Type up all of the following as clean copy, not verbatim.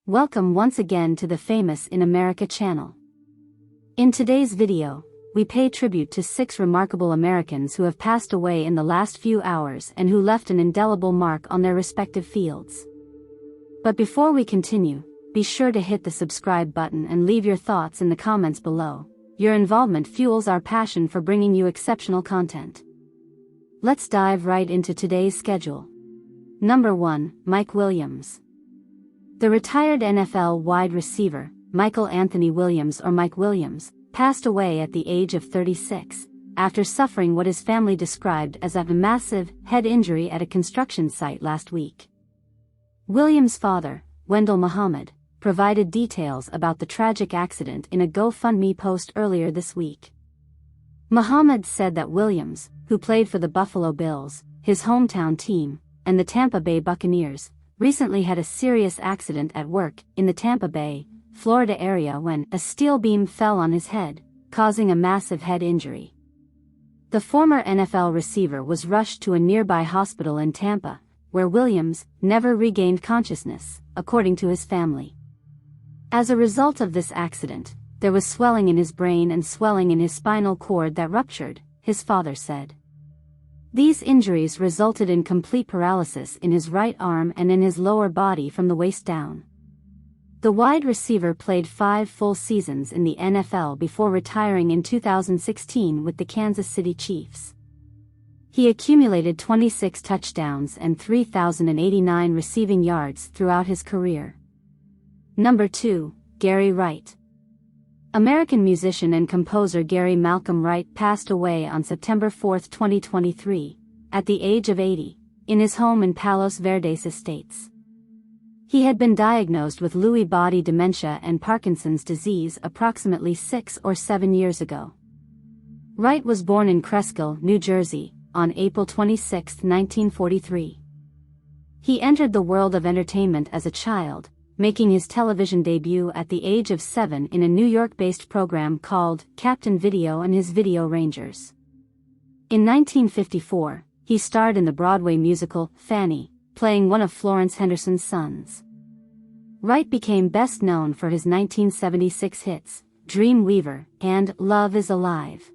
Welcome once again to the Famous in America channel. In today's video, we pay tribute to 6 remarkable Americans who have passed away in the last few hours and who left an indelible mark on their respective fields. But before we continue, be sure to hit the subscribe button and leave your thoughts in the comments below. Your involvement fuels our passion for bringing you exceptional content. Let's dive right into today's schedule. Number 1, Mike Williams. The retired NFL wide receiver, Michael Anthony Williams or Mike Williams, passed away at the age of 36, after suffering what his family described as a massive head injury at a construction site last week. Williams' father, Wendell Muhammad, provided details about the tragic accident in a GoFundMe post earlier this week. Muhammad said that Williams, who played for the Buffalo Bills, his hometown team, and the Tampa Bay Buccaneers, recently had a serious accident at work in the Tampa Bay, Florida area when a steel beam fell on his head, causing a massive head injury. The former NFL receiver was rushed to a nearby hospital in Tampa, where Williams never regained consciousness, according to his family. As a result of this accident, there was swelling in his brain and swelling in his spinal cord that ruptured, his father said. These injuries resulted in complete paralysis in his right arm and in his lower body from the waist down. The wide receiver played 5 full seasons in the NFL before retiring in 2016 with the Kansas City Chiefs. He accumulated 26 touchdowns and 3,089 receiving yards throughout his career. Number 2, Gary Wright. American musician and composer Gary Malcolm Wright passed away on September 4, 2023, at the age of 80, in his home in Palos Verdes Estates. He had been diagnosed with Lewy body dementia and Parkinson's disease approximately 6 or 7 years ago. Wright was born in Cresskill, New Jersey, on April 26, 1943. He entered the world of entertainment as a child, making his television debut at the age of 7 in a New York-based program called Captain Video and His Video Rangers. In 1954, he starred in the Broadway musical Fanny, playing one of Florence Henderson's sons. Wright became best known for his 1976 hits, Dream Weaver and Love is Alive.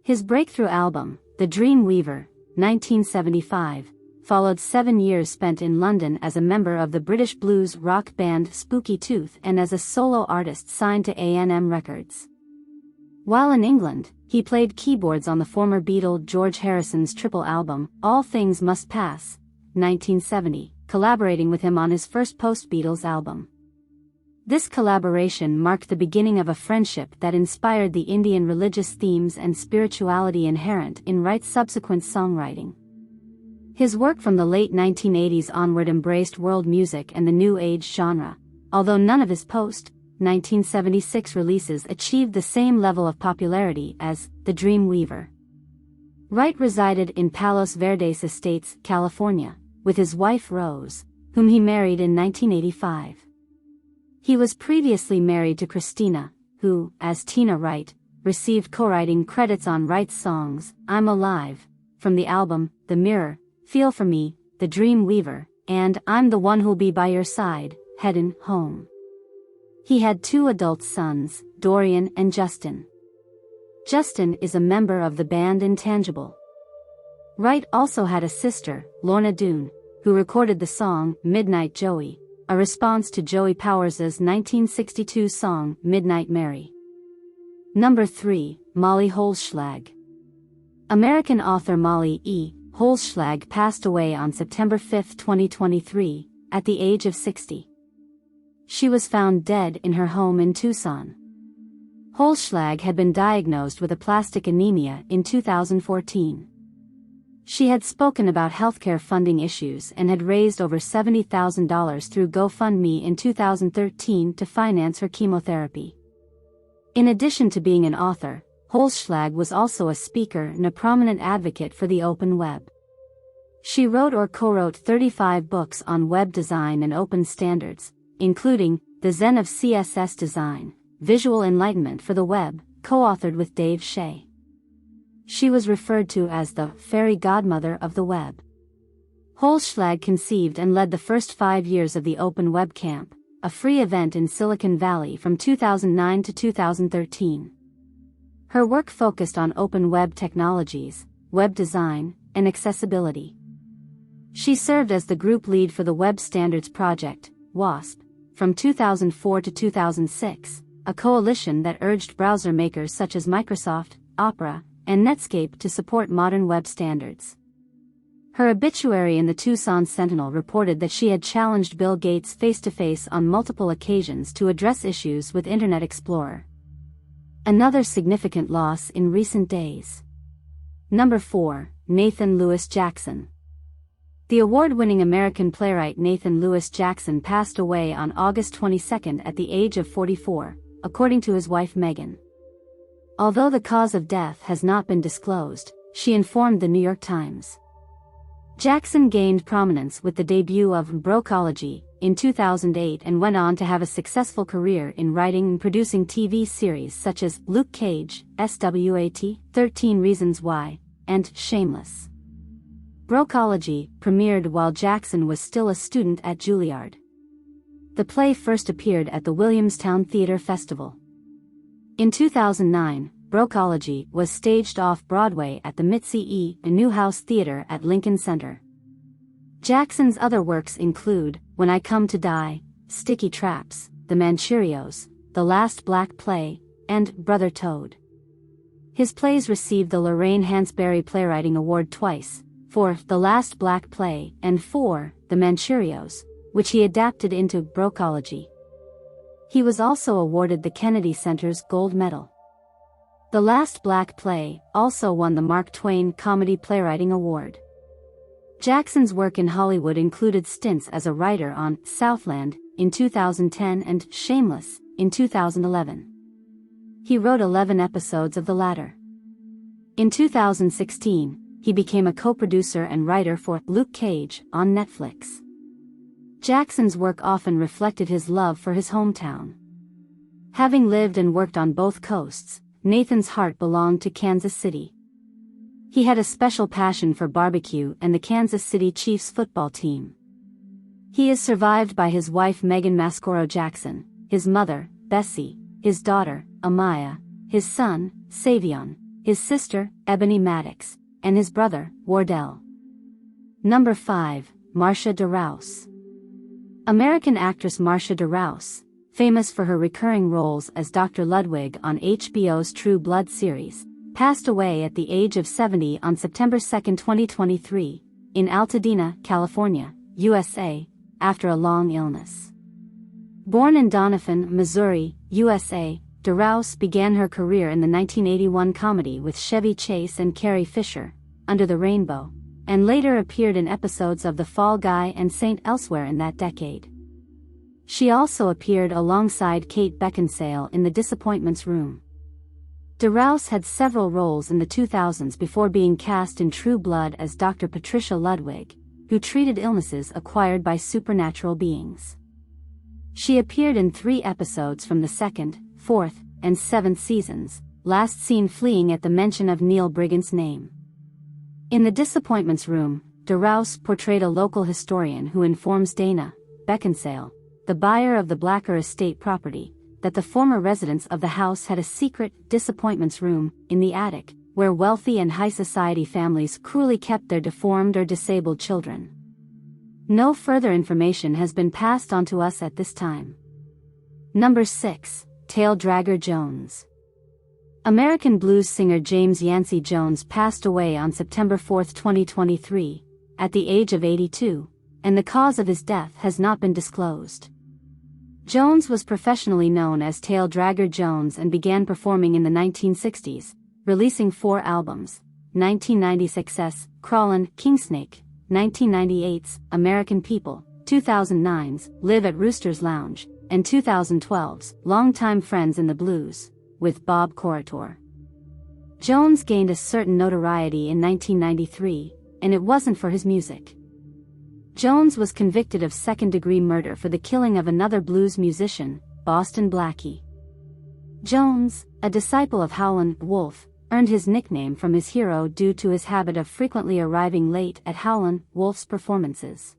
His breakthrough album, The Dream Weaver, 1975, followed 7 years spent in London as a member of the British blues rock band Spooky Tooth and as a solo artist signed to A&M Records. While in England, he played keyboards on the former Beatle George Harrison's triple album, All Things Must Pass, 1970, collaborating with him on his first post-Beatles album. This collaboration marked the beginning of a friendship that inspired the Indian religious themes and spirituality inherent in Wright's subsequent songwriting. His work from the late 1980s onward embraced world music and the New Age genre, although none of his post-1976 releases achieved the same level of popularity as The Dream Weaver. Wright resided in Palos Verdes Estates, California, with his wife Rousse, whom he married in 1985. He was previously married to Christina, who, as Tina Wright, received co-writing credits on Wright's songs, I'm Alive, from the album, The Mirror, Feel For Me, The Dream Weaver, and I'm the One Who'll Be By Your Side, Headin' Home. He had 2 adult sons, Dorian and Justin. Justin is a member of the band Intangible. Wright also had a sister, Lorna Doone, who recorded the song Midnight Joey, a response to Joey Powers' 1962 song Midnight Mary. Number 3, Molly Holzschlag. American author Molly E. Holzschlag passed away on September 5, 2023, at the age of 60. She was found dead in her home in Tucson. Holzschlag had been diagnosed with aplastic anemia in 2014. She had spoken about healthcare funding issues and had raised over $70,000 through GoFundMe in 2013 to finance her chemotherapy. In addition to being an author, Holzschlag was also a speaker and a prominent advocate for the open web. She wrote or co-wrote 35 books on web design and open standards, including The Zen of CSS Design, Visual Enlightenment for the Web, co-authored with Dave Shea. She was referred to as the fairy godmother of the web. Holzschlag conceived and led the first 5 years of the Open Web Camp, a free event in Silicon Valley from 2009 to 2013. Her work focused on open web technologies, web design, and accessibility. She served as the group lead for the Web Standards Project, WASP, from 2004 to 2006, a coalition that urged browser makers such as Microsoft, Opera, and Netscape to support modern web standards. Her obituary in the Tucson Sentinel reported that she had challenged Bill Gates face-to-face on multiple occasions to address issues with Internet Explorer. Another significant loss in recent days. Number 4, Nathan Lewis Jackson. The award-winning American playwright Nathan Lewis Jackson passed away on August 22 at the age of 44, according to his wife Megan. Although the cause of death has not been disclosed, she informed the New York Times. Jackson gained prominence with the debut of Brocology in 2008 and went on to have a successful career in writing and producing TV series such as Luke Cage, SWAT, 13 Reasons Why, and Shameless. Brocology premiered while Jackson was still a student at Juilliard. The play first appeared at the Williamstown Theatre Festival. In 2009, Brocology was staged off-Broadway at the Mitzi E. Newhouse Theatre at Lincoln Center. Jackson's other works include When I Come to Die, Sticky Traps, The Manchurios, The Last Black Play, and Brother Toad. His plays received the Lorraine Hansberry Playwriting Award twice, for The Last Black Play and for The Manchurios, which he adapted into Brocology. He was also awarded the Kennedy Center's Gold Medal. The Last Black Play also won the Mark Twain Comedy Playwriting Award. Jackson's work in Hollywood included stints as a writer on Southland in 2010 and Shameless in 2011. He wrote 11 episodes of the latter. In 2016, he became a co-producer and writer for Luke Cage on Netflix. Jackson's work often reflected his love for his hometown. Having lived and worked on both coasts, Nathan's heart belonged to Kansas City. He had a special passion for barbecue and the Kansas City Chiefs football team. He is survived by his wife Megan Mascoro Jackson, his mother, Bessie, his daughter, Amaya, his son, Savion, his sister, Ebony Maddox, and his brother, Wardell. Number 5, Marcia de Rousse. American actress Marcia de Rousse, famous for her recurring roles as Dr. Ludwig on HBO's True Blood series, passed away at the age of 70 on September 2, 2023, in Altadena, California, USA, after a long illness. Born in Doniphan, Missouri, USA, de Rousse began her career in the 1981 comedy with Chevy Chase and Carrie Fisher, Under the Rainbow, and later appeared in episodes of The Fall Guy and Saint Elsewhere in that decade. She also appeared alongside Kate Beckinsale in The Disappointments Room. De Rousse had several roles in the 2000s before being cast in True Blood as Dr. Patricia Ludwig, who treated illnesses acquired by supernatural beings. She appeared in 3 episodes from the 2nd, 4th, and 7th seasons, last seen fleeing at the mention of Neil Brigant's name. In The Disappointments Room, de Rousse portrayed a local historian who informs Dana Beckinsale, the buyer of the Blacker estate property, that the former residents of the house had a secret disappointments room in the attic, where wealthy and high society families cruelly kept their deformed or disabled children. No further information has been passed on to us at this time. Number 6, Tail Dragger Jones. American blues singer James Yancey Jones passed away on September 4, 2023, at the age of 82, and the cause of his death has not been disclosed. Jones was professionally known as Tail Dragger Jones and began performing in the 1960s, releasing 4 albums: 1990's Success, Crawlin', Kingsnake, 1998's American People, 2009's Live at Rooster's Lounge, and 2012's Longtime Friends in the Blues, with Bob Corritore. Jones gained a certain notoriety in 1993, and it wasn't for his music. Jones was convicted of second-degree murder for the killing of another blues musician, Boston Blackie. Jones, a disciple of Howlin' Wolf, earned his nickname from his hero due to his habit of frequently arriving late at Howlin' Wolf's performances.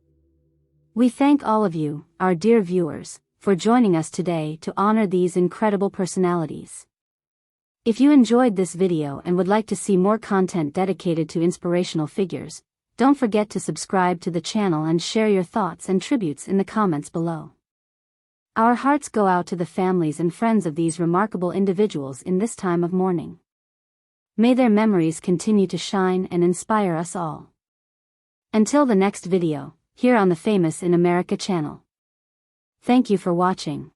We thank all of you, our dear viewers, for joining us today to honor these incredible personalities. If you enjoyed this video and would like to see more content dedicated to inspirational figures, don't forget to subscribe to the channel and share your thoughts and tributes in the comments below. Our hearts go out to the families and friends of these remarkable individuals in this time of mourning. May their memories continue to shine and inspire us all. Until the next video, here on the Famous in America channel. Thank you for watching.